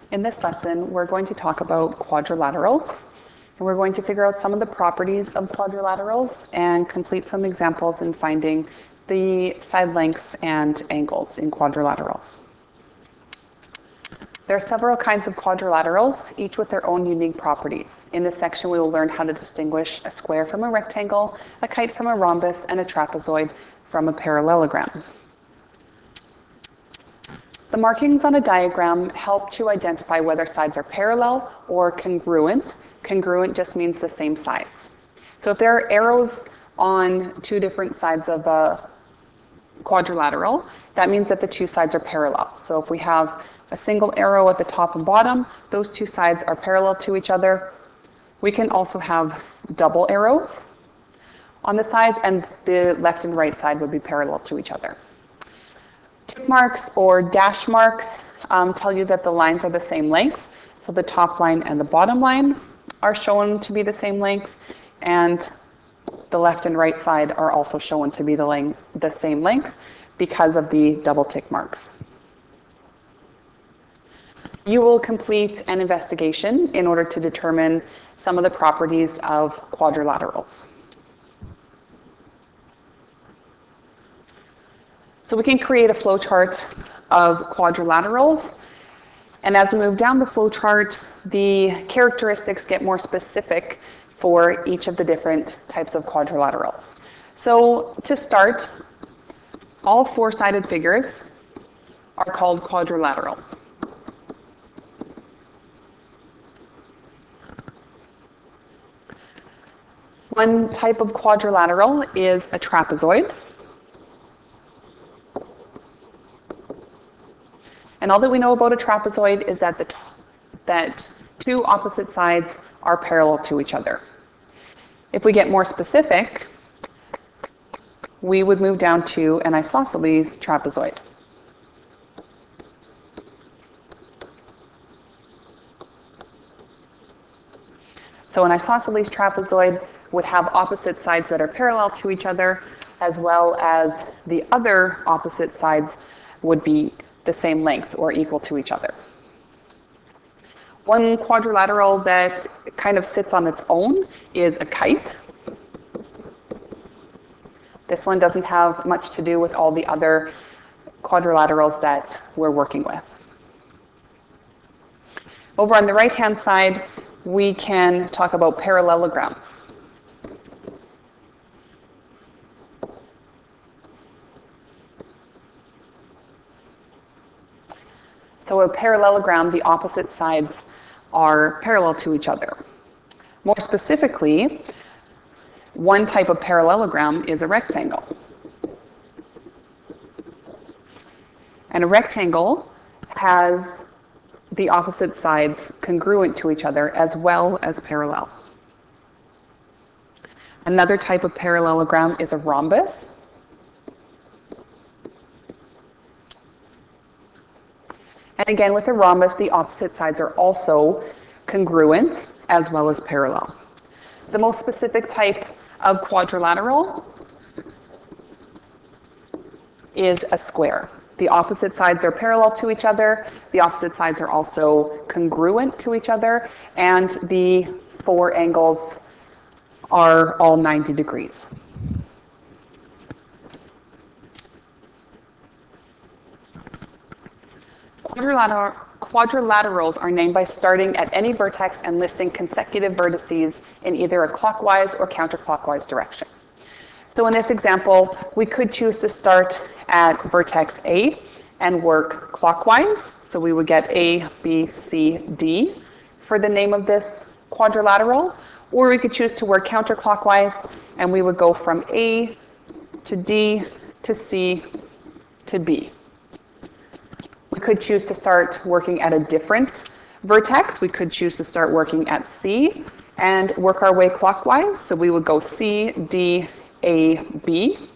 In this lesson, we're going to talk about quadrilaterals, and we're going to figure out some of the properties of quadrilaterals and complete some examples in finding the side lengths and angles in quadrilaterals. There are several kinds of quadrilaterals, each with their own unique properties. In this section, we will learn how to distinguish a square from a rectangle, a kite from a rhombus, and a trapezoid from a parallelogram. The markings on a diagram help to identify whether sides are parallel or congruent. Congruent just means the same size. So if there are arrows on two different sides of a quadrilateral, that means that the two sides are parallel. So if we have a single arrow at the top and bottom, those two sides are parallel to each other. We can also have double arrows on the sides, and the left and right side would be parallel to each other. Tick marks or dash marks tell you that the lines are the same length. So the top line and the bottom line are shown to be the same length, and the left and right side are also shown to be the same length because of the double tick marks. You will complete an investigation in order to determine some of the properties of quadrilaterals. So we can create a flowchart of quadrilaterals, and as we move down the flowchart, the characteristics get more specific for each of the different types of quadrilaterals. So to start, all four-sided figures are called quadrilaterals. One type of quadrilateral is a trapezoid. And all that we know about a trapezoid is that that two opposite sides are parallel to each other. If we get more specific, we would move down to an isosceles trapezoid. So an isosceles trapezoid would have opposite sides that are parallel to each other, as well as the other opposite sides would be the same length or equal to each other. One quadrilateral that kind of sits on its own is a kite. This one doesn't have much to do with all the other quadrilaterals that we're working with. Over on the right-hand side, we can talk about parallelograms. So a parallelogram, the opposite sides are parallel to each other. More specifically, one type of parallelogram is a rectangle. And a rectangle has the opposite sides congruent to each other as well as parallel. Another type of parallelogram is a rhombus. And again, with a rhombus, the opposite sides are also congruent as well as parallel. The most specific type of quadrilateral is a square. The opposite sides are parallel to each other. The opposite sides are also congruent to each other. And the four angles are all 90 degrees. Quadrilaterals are named by starting at any vertex and listing consecutive vertices in either a clockwise or counterclockwise direction. So in this example, we could choose to start at vertex A and work clockwise. So we would get A, B, C, D for the name of this quadrilateral. Or we could choose to work counterclockwise, and we would go from A to D to C to B. We could choose to start working at a different vertex. We could choose to start working at C and work our way clockwise. So we would go C, D, A, B.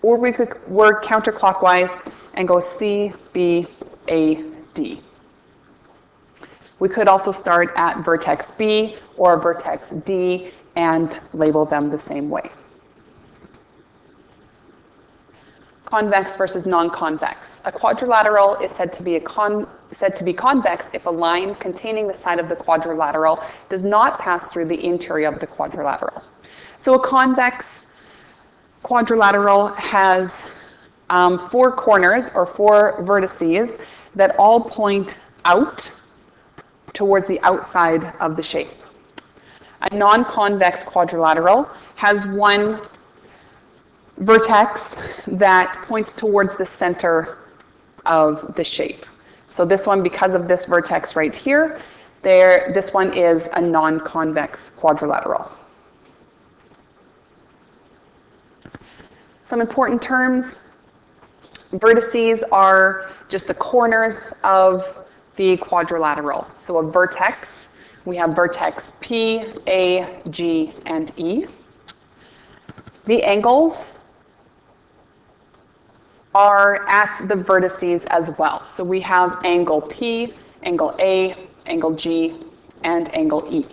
Or we could work counterclockwise and go C, B, A, D. We could also start at vertex B or vertex D and label them the same way. Convex versus non-convex. A quadrilateral is said to be convex if a line containing the side of the quadrilateral does not pass through the interior of the quadrilateral. So a convex quadrilateral has 4 corners or 4 vertices that all point out towards the outside of the shape. A non-convex quadrilateral has 1 vertex that points towards the center of the shape. So this one, because of this vertex right here, this one is a non-convex quadrilateral. Some important terms. Vertices are just the corners of the quadrilateral. So a vertex, we have vertex P, A, G, and E. The angles are at the vertices as well. So we have angle P, angle A, angle G, and angle E.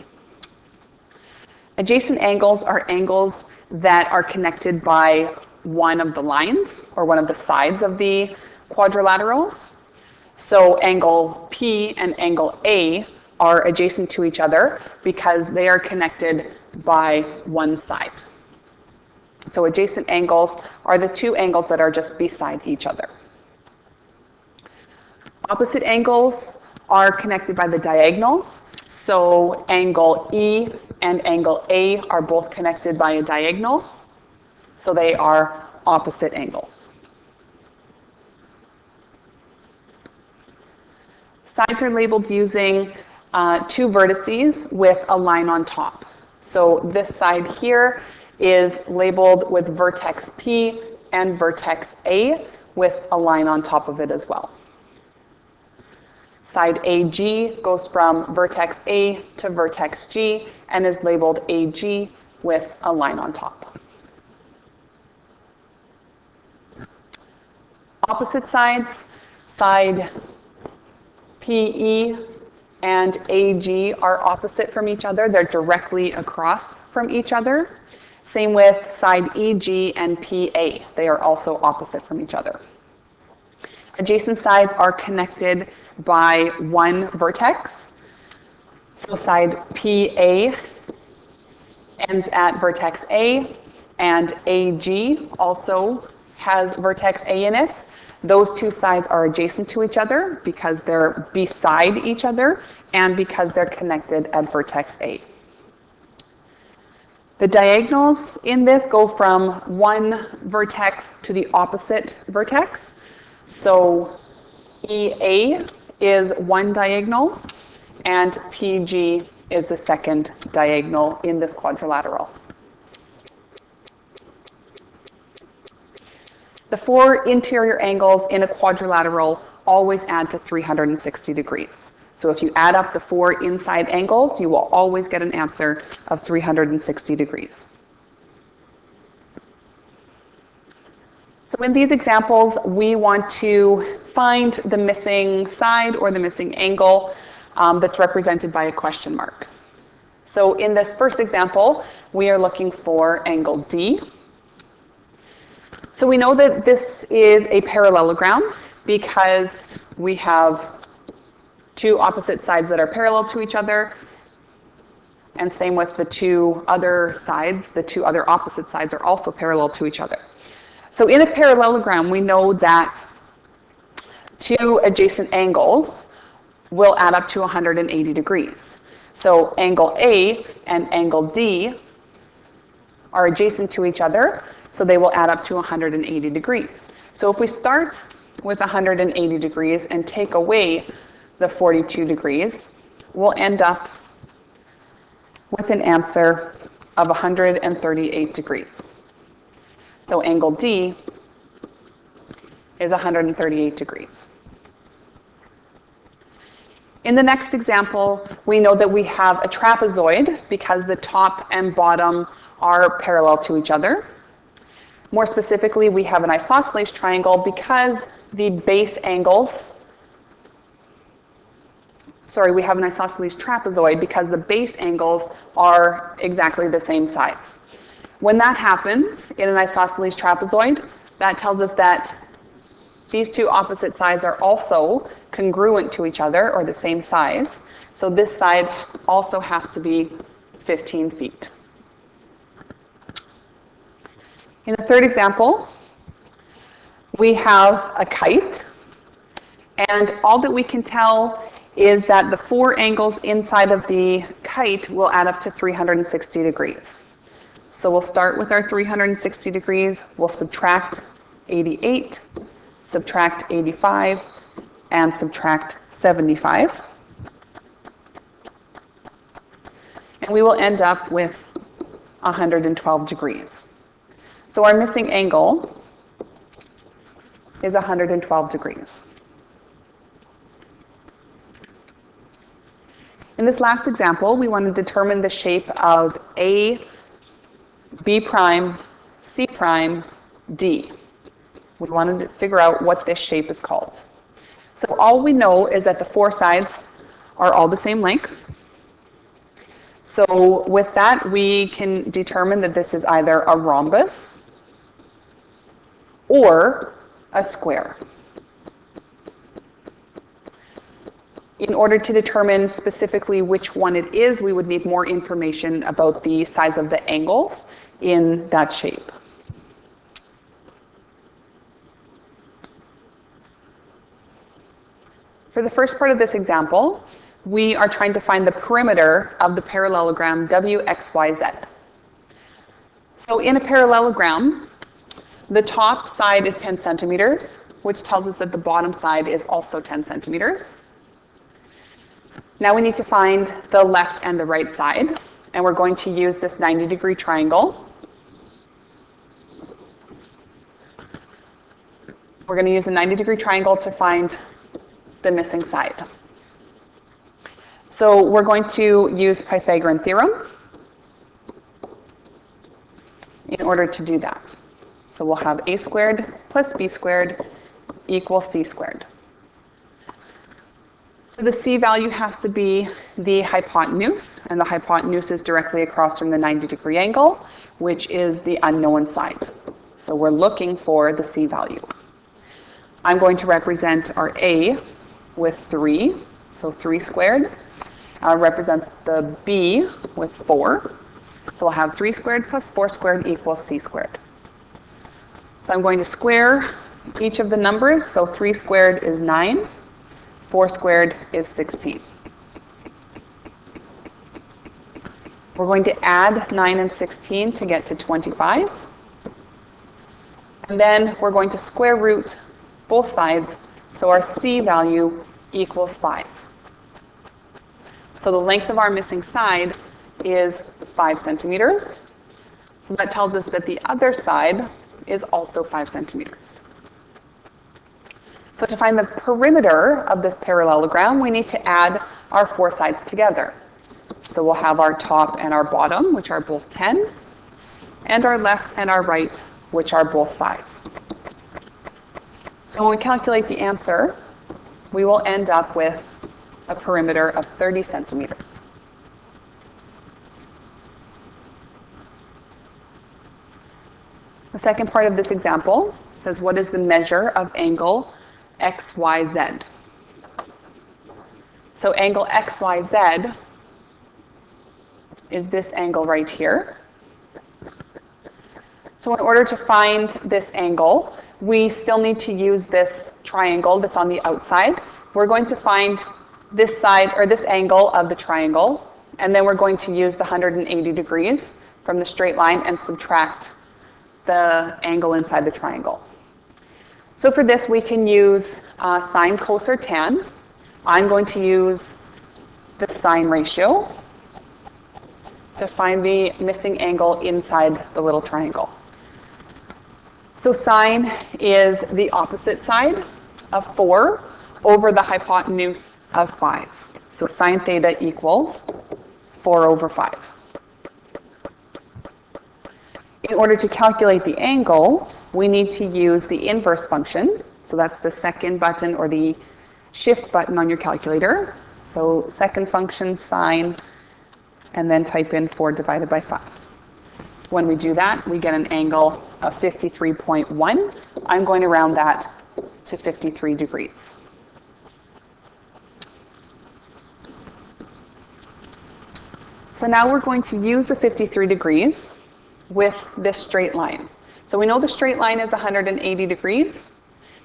Adjacent angles are angles that are connected by one of the lines or one of the sides of the quadrilaterals. So angle P and angle A are adjacent to each other because they are connected by one side. So adjacent angles are the 2 angles that are just beside each other. Opposite angles are connected by the diagonals. So angle E and angle A are both connected by a diagonal. So they are opposite angles. Sides are labeled using 2 vertices with a line on top. So this side here is labeled with vertex P and vertex A with a line on top of it as well. Side AG goes from vertex A to vertex G and is labeled AG with a line on top. Opposite sides, side PE and AG are opposite from each other. They're directly across from each other. Same with side EG and PA. They are also opposite from each other. Adjacent sides are connected by 1 vertex. So side PA ends at vertex A, and AG also has vertex A in it. Those 2 sides are adjacent to each other because they're beside each other and because they're connected at vertex A. The diagonals in this go from 1 vertex to the opposite vertex. So EA is 1 diagonal and PG is the 2nd diagonal in this quadrilateral. The 4 interior angles in a quadrilateral always add to 360 degrees. So if you add up the 4 inside angles, you will always get an answer of 360 degrees. So in these examples, we want to find the missing side or the missing angle that's represented by a question mark. So in this first example, we are looking for angle D. So we know that this is a parallelogram because we have 2 opposite sides that are parallel to each other, and same with the 2 other sides. The 2 other opposite sides are also parallel to each other. So in a parallelogram, we know that 2 adjacent angles will add up to 180 degrees. So angle A and angle D are adjacent to each other, so they will add up to 180 degrees. So if we start with 180 degrees and take away the 42 degrees, we'll end up with an answer of 138 degrees. So angle D is 138 degrees. In the next example, we know that we have a trapezoid because the top and bottom are parallel to each other. More specifically, we have an isosceles triangle because the base angles, we have an isosceles trapezoid because the base angles are exactly the same size. When that happens in an isosceles trapezoid, that tells us that these two opposite sides are also congruent to each other, or the same size. So this side also has to be 15 feet. In the third example, we have a kite, and all that we can tell is that the four angles inside of the kite will add up to 360 degrees. So we'll start with our 360 degrees, we'll subtract 88, subtract 85, and subtract 75. And we will end up with 112 degrees. So our missing angle is 112 degrees. In this last example, we want to determine the shape of A, B prime, C prime, D. We wanted to figure out what this shape is called. So all we know is that the four sides are all the same length. So with that, we can determine that this is either a rhombus or a square. In order to determine specifically which one it is, we would need more information about the size of the angles in that shape. For the first part of this example, we are trying to find the perimeter of the parallelogram WXYZ. So in a parallelogram, the top side is 10 centimeters, which tells us that the bottom side is also 10 centimeters. Now we need to find the left and the right side, and we're going to use this 90-degree triangle. We're going to use the 90-degree triangle to find the missing side. So we're going to use Pythagorean Theorem in order to do that. So we'll have a squared plus b squared equals c squared. So the c value has to be the hypotenuse, and the hypotenuse is directly across from the 90-degree angle, which is the unknown side. So we're looking for the c value. I'm going to represent our a with 3, so 3 squared. I'll represent the b with 4. So we'll have 3 squared plus 4 squared equals c squared. So I'm going to square each of the numbers. So 3 squared is 9. 4 squared is 16. We're going to add 9 and 16 to get to 25. And then we're going to square root both sides, so our c value equals 5. So the length of our missing side is 5 centimeters. So that tells us that the other side is also 5 centimeters. So to find the perimeter of this parallelogram, we need to add our four sides together. So we'll have our top and our bottom, which are both 10, and our left and our right, which are both 5. So when we calculate the answer, we will end up with a perimeter of 30 centimeters. The second part of this example says, what is the measure of angle XYZ? So angle XYZ is this angle right here. So in order to find this angle, we still need to use this triangle that's on the outside. We're going to find this side, or this angle of the triangle, and then we're going to use the 180 degrees from the straight line and subtract the angle inside the triangle. So for this, we can use sine, cos, or tan. I'm going to use the sine ratio to find the missing angle inside the little triangle. So sine is the opposite side of 4 over the hypotenuse of 5. So sine theta equals 4 over 5. In order to calculate the angle, we need to use the inverse function. So that's the second button, or the shift button on your calculator. So second function, sine, and then type in 4 divided by 5. When we do that, we get an angle of 53.1, I'm going to round that to 53 degrees. So now we're going to use the 53 degrees with this straight line. So we know the straight line is 180 degrees.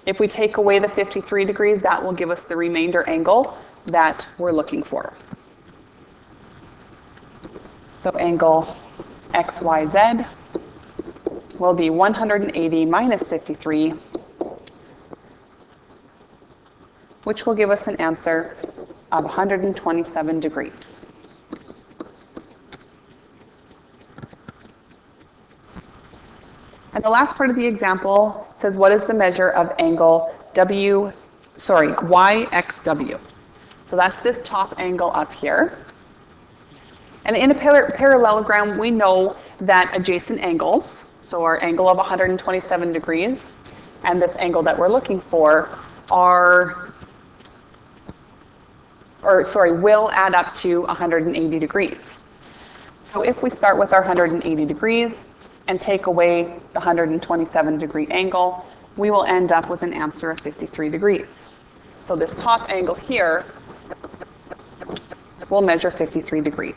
If we take away the 53 degrees, that will give us the remainder angle that we're looking for. So angle XYZ will be 180 minus 53, which will give us an answer of 127 degrees. And the last part of the example says, what is the measure of angle YXW? So that's this top angle up here. And in a parallelogram, we know that adjacent angles, so our angle of 127 degrees and this angle that we're looking for will add up to 180 degrees. So if we start with our 180 degrees and take away the 127 degree angle, we will end up with an answer of 53 degrees. So this top angle here will measure 53 degrees.